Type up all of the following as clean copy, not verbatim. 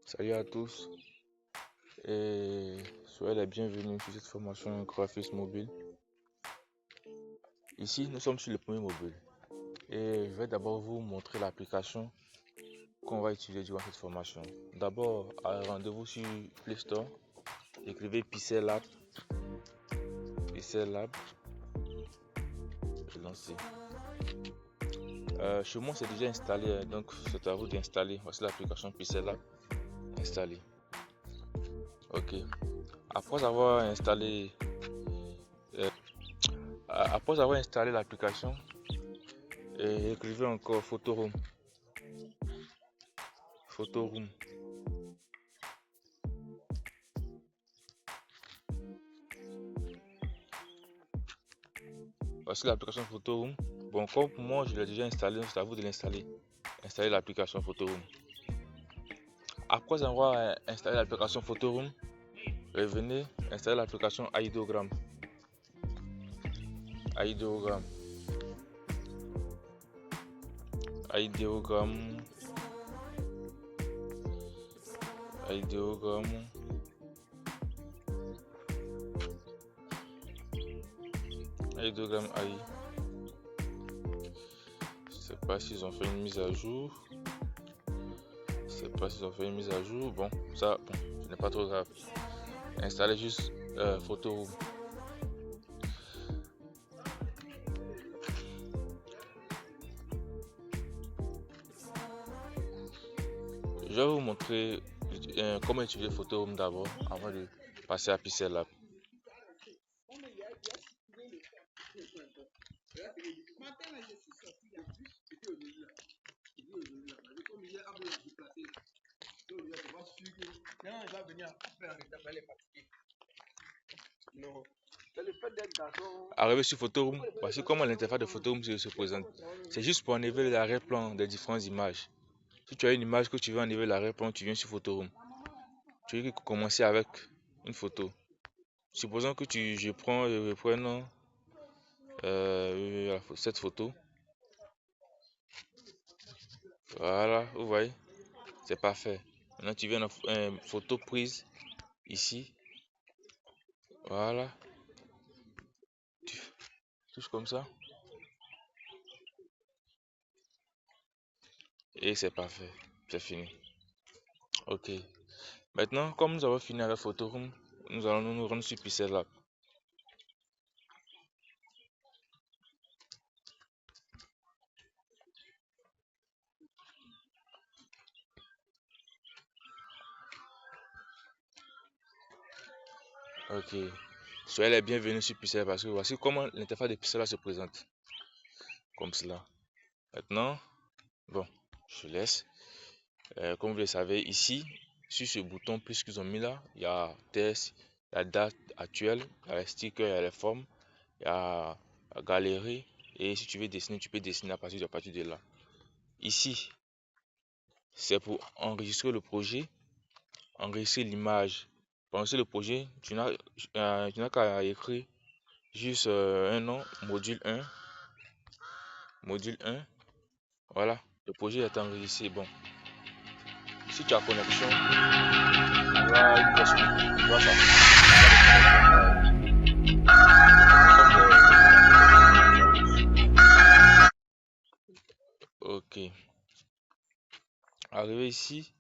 Salut à tous et soyez les bienvenus sur cette formation graphisme mobile. Ici, nous sommes sur le premier mobile et je vais d'abord vous montrer l'application qu'on va utiliser durant cette formation. D'abord, rendez-vous sur Play Store, écrivez Pixel Lab et lancez. Chez moi, c'est déjà installé, donc c'est à vous d'installer. Voici l'application Pixel Lab installée. Ok. Après avoir installé l'application, et écrivez encore Photoroom. Voici l'application Photoroom. Bon, comme moi je l'ai déjà installé, c'est à vous de l'installer. Installer l'application Photoroom. Après avoir installé l'application Photoroom, revenez installer l'application Ideogram. Ideogram. AI. Je sais pas s'ils ont fait une mise à jour. Bon, ça, ce n'est pas trop grave. Installez juste Photoroom. Je vais vous montrer comment utiliser Photoroom d'abord avant de passer à Pixel Lab. Arrivé sur Photoroom, voici comment l'interface de Photoroom se présente. C'est juste pour enlever l'arrière-plan des différentes images. Si tu as une image que tu veux enlever l'arrière-plan, tu viens sur Photoroom. Tu veux commencer avec une photo. Supposons que je prends cette photo. Voilà, vous voyez, c'est parfait. Maintenant, tu viens dans photo prise ici. Voilà. Tu touches comme ça. Et c'est parfait. C'est fini. Ok. Maintenant, comme nous avons fini avec Photoroom, nous allons nous rendre sur Pixel Lab. Ok. Soyez les bienvenus sur Pixel parce que voici comment l'interface de Pixel se présente. Comme cela. Maintenant, bon, je laisse. Comme vous le savez, ici, sur ce bouton plus qu'ils ont mis là, il y a test, la date actuelle, il y a les stickers, il y a les formes, il y a la galerie. Et si tu veux dessiner, tu peux dessiner à partir de là. Ici, c'est pour enregistrer le projet, enregistrer l'image. Pour enregistrer le projet, tu n'as qu'à écrire juste un nom, module 1. Voilà, le projet est enregistré. Bon, si tu as connexion, il y aura une version qui doit Ok. Arrivé ici,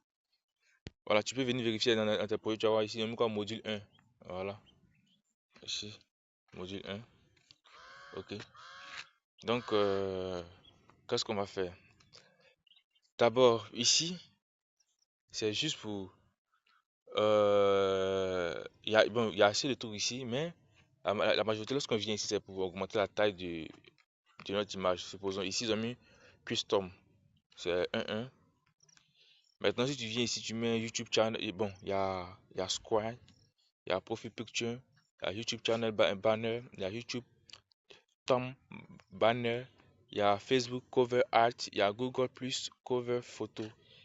voilà, tu peux venir vérifier dans tes projets. Tu vas voir ici, il y a quoi module 1. Voilà. Ici, module 1. Ok. Donc, qu'est-ce qu'on va faire? D'abord, ici, c'est juste pour. Il y a assez de trucs ici, mais la majorité, lorsqu'on vient ici, c'est pour augmenter la taille de notre image. Supposons ici, ils ont mis custom. C'est 1.1. Maintenant, si tu viens ici, tu mets YouTube channel. Et bon, il y a Square, il y a Profile Picture, il y a YouTube channel banner, il y a YouTube Thumb banner, il y a Facebook cover art, il y a Google Plus cover photo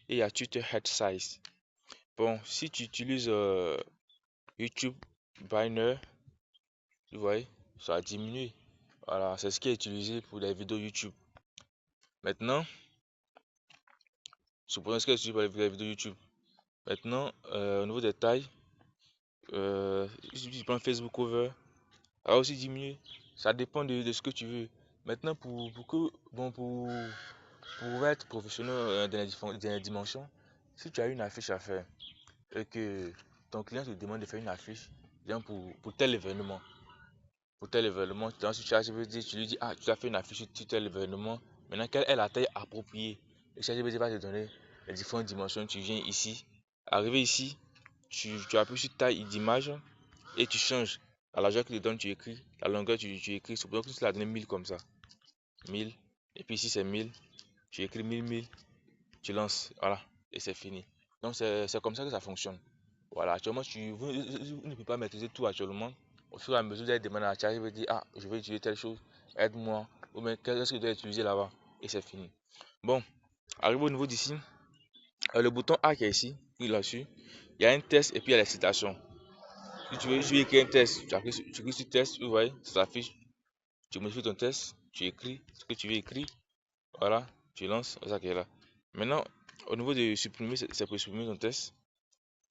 et il y a Twitter head size. Bon, si tu utilises YouTube banner, vous voyez, ça a diminué. Voilà, c'est ce qui est utilisé pour les vidéos YouTube. Maintenant, supposons ce qui est utilisé pour les vidéos YouTube. Maintenant, au niveau des tailles, si tu prends Facebook Cover, ça va aussi diminuer. Ça dépend de ce que tu veux. Maintenant, pour être professionnel dans les dimensions, si tu as une affiche à faire et que ton client te demande de faire une affiche, bien pour tel événement, dans ce ChatGPT, tu lui dis, ah, tu as fait une affiche sur tel événement, maintenant quelle est la taille appropriée? Et ChatGPT va te donner les différentes dimensions. Tu viens ici, arrivé ici, tu appuies sur taille d'image et tu changes. La largeur que tu donnes, tu écris. La longueur, tu écris. C'est pour ça que tu l'as donné 1000 comme ça. 1000. Et puis ici, c'est 1000. Tu écris 1000, tu lances. Voilà. Et c'est fini. Donc, c'est comme ça que ça fonctionne. Voilà. Actuellement, vous ne pouvez pas maîtriser tout actuellement. Au fur et à mesure, vous allez demander à Charlie, vous dire, ah, je vais utiliser telle chose. Aide-moi. Ou bien, qu'est-ce que je dois utiliser là-bas? Et c'est fini. Bon. Arrive au niveau d'ici. Le bouton A qui est ici. Puis là-dessus. Il y a un test et puis il y a les citations. Si tu veux écrire un test, tu cliques sur test, vous voyez, ça s'affiche. Tu modifies ton test, tu écris ce que tu veux écrire, voilà, tu lances, c'est ça qui est là. Maintenant, au niveau de supprimer, c'est pour supprimer ton test.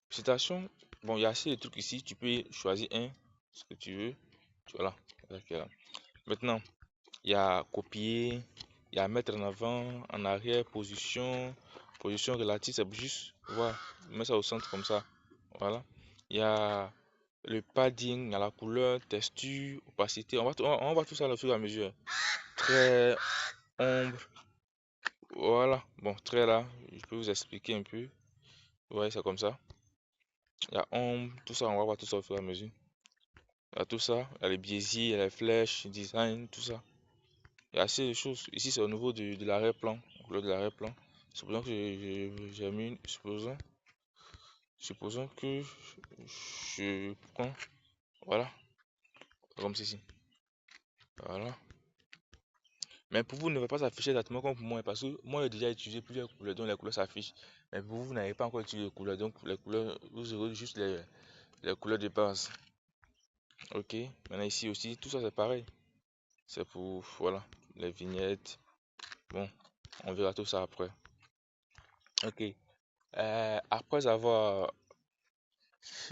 Citation, bon, il y a assez de trucs ici, tu peux choisir un, ce que tu veux, voilà, c'est ça qui est là. Maintenant, il y a copier, il y a mettre en avant, en arrière, position relative, c'est juste, voilà, mets ça au centre comme ça, voilà. Il y a le padding, à la couleur, texture, opacité. On va voir tout ça au fur et à mesure. Trait, ombre, voilà. Bon, trait là, je peux vous expliquer un peu. Ouais, c'est comme ça. Il y a ombre, tout ça, on va voir tout ça au fur et à mesure. Il y a tout ça, il y a les biaisies, il y a les flèches, design, tout ça. Il y a assez de choses. Ici, c'est au niveau de l'arrière-plan, couleur de l'arrière-plan. Supposons que j'ai mis, supposons que je prends, voilà, comme ceci. Voilà. Mais pour vous, ne va pas s'afficher exactement comme pour moi, parce que moi, j'ai déjà utilisé plusieurs couleurs, donc les couleurs s'affichent. Mais pour vous, vous n'avez pas encore utilisé les couleurs, donc les couleurs, vous aurez juste les couleurs de base. Ok, maintenant ici aussi, tout ça c'est pareil. C'est pour, voilà, les vignettes. Bon, on verra tout ça après. Ok, après avoir,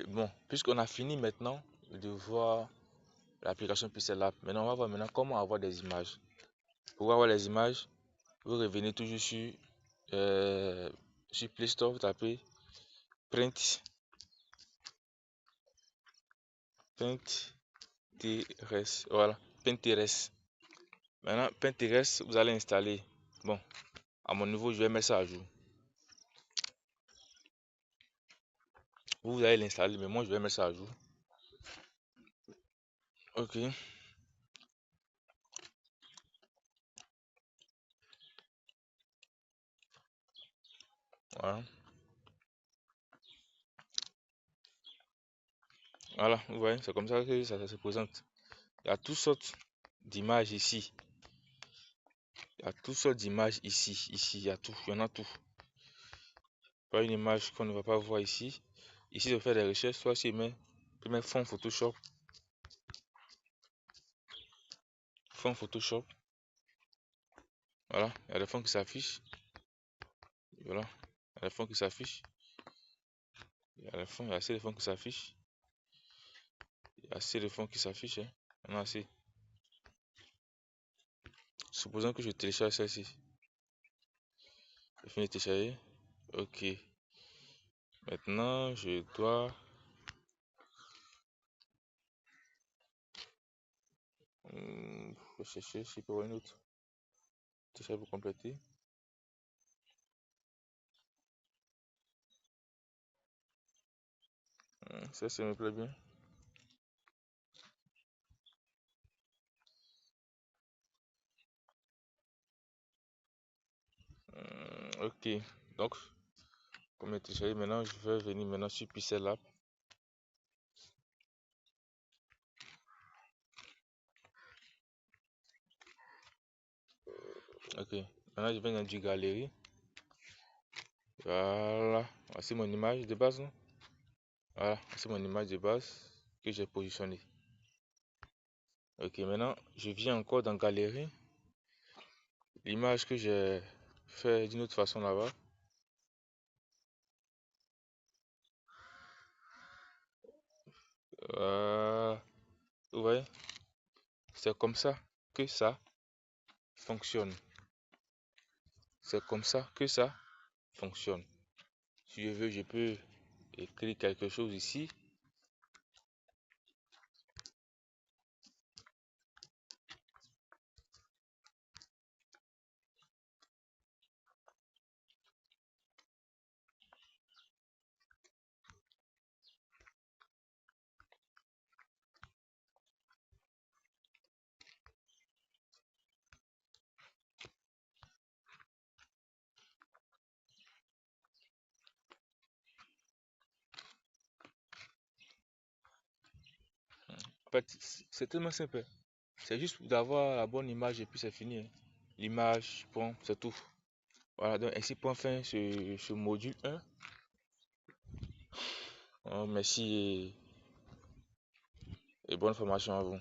bon, puisqu'on a fini maintenant de voir l'application Pixel Lab, maintenant on va voir maintenant comment avoir des images. Pour avoir les images, vous revenez toujours euh, sur Play Store, vous tapez Print, Pinterest, voilà, Pinterest. Maintenant, Pinterest, vous allez installer. Bon, à mon niveau, je vais mettre ça à jour. Vous allez l'installer, mais moi, je vais mettre ça à jour. Ok, voilà. Voilà, vous voyez, c'est comme ça que ça se présente. Il y a toutes sortes d'images ici. Il y a toutes sortes d'images ici. Ici, il y a tout, il y en a tout. Pas une image qu'on ne va pas voir ici. Ici, je fais des recherches, soit je mets fond Photoshop. Fond Photoshop. Voilà, il y a des fonds qui s'affichent. Voilà, il y a des fonds qui s'affichent. Il y a les fonds, il y a assez de fonds qui s'affichent. Il y a assez de fonds qui s'affichent. Hein. Il y en a assez. Supposons que je télécharge celle-ci. Je finis de télécharger. Ok. Maintenant, je dois rechercher si pour une autre. Télécharger pour compléter. Ça me plaît bien. Ok. Donc, comme télécharger, maintenant, je vais venir maintenant sur Pixel Lab. Ok. Maintenant, je vais dans du galerie. Voilà. Voici mon image de base. Non? Voilà. Voici mon image de base que j'ai positionnée. Ok. Maintenant, je viens encore dans galerie. L'image que j'ai fait d'une autre façon là-bas. Euh, vous voyez, c'est comme ça que ça fonctionne. C'est comme ça que ça fonctionne. Si je veux, je peux écrire quelque chose ici. En fait, c'est tellement simple. C'est juste d'avoir la bonne image et puis c'est fini, hein. L'image, bon, c'est tout. Voilà, donc ainsi point fin ce module 1. Merci et bonne formation à vous.